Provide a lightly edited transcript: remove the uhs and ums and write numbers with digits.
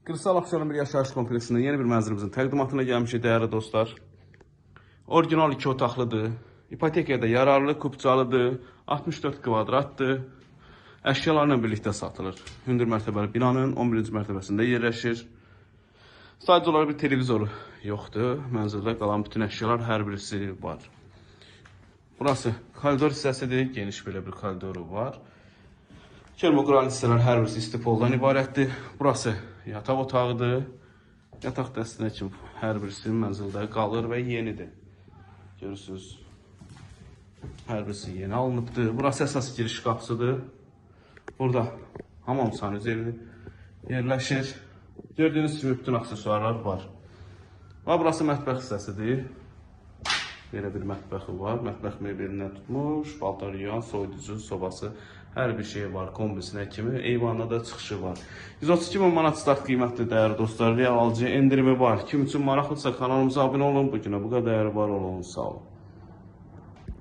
Qırsal Abşeron bir yaşayış kompleksində yeni bir mənzilimizin təqdimatına gəlmişik dəyərli dostlar. Orijinal 2 otaqlıdır. İpotekaya da yararlı, kubcalıdır. 64 kvadratdır. Əşyalarla birlikdə satılır. Hündür mərtəbəli binanın 11-ci mərtəbəsində yerləşir. Sadəcə olaraq bir televizoru yoxdur. Mənzildə qalan bütün əşyalar hər birisi var. Burası koridor hissəsidir. Geniş belə bir koridoru var. Termoqran hissələr hər birisi istifoldan ibarətdir. Burası yataq otağıdır. Yataq dəstinə kimi hər birisi mənzildə qalır və yenidir. Görürsünüz, hər birisi yeni alınıbdır. Burası əsas giriş qapısıdır. Burada hamam sanuzeli yerləşir. Gördüyünüz kimi bütün aksesuarlar var. Və burası mətbəx hissəsidir. Belə bir mətbəxi var. Mətbəx mebelindən tutmuş, paltar yuyan, soyuducu, sobası, hər bir şey var. Kombisinə kimi, eyvanda da çıxışı var. 132 min manat start qiymətli dəyərli dostlar. Real alıcı endirimi var. Kim üçün maraqlıdırsa kanalımıza abunə olun. Bugünə bu qədər var olun. Sağ olun.